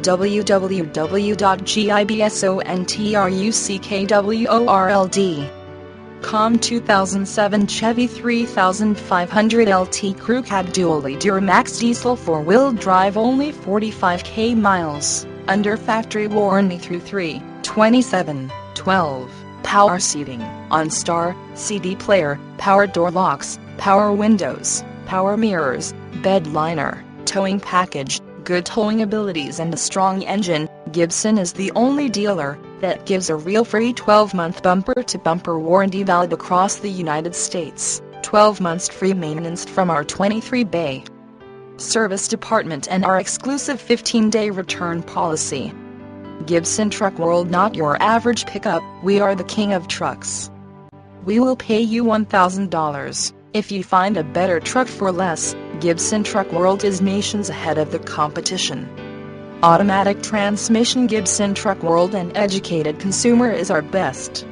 www.gibsonTruckworld.com 2007 Chevy 3500 LT Crew Cab Dually Duramax Diesel 4-wheel drive, only 45k miles, under factory warranty through 3/27/12. Power seating, OnStar, CD player, power door locks, power windows, power mirrors, bed liner, towing package, good towing abilities and a strong engine. Gibson is the only dealer that gives a real free 12-month bumper-to-bumper warranty valid across the United States, 12 months free maintenance from our 23-bay service department and our exclusive 15-day return policy. Gibson Truck World, not your average pickup, we are the king of trucks. We will pay you $1,000 if you find a better truck for less. Gibson Truck World is nations ahead of the competition. Automatic transmission. Gibson Truck World, and educated consumer is our best.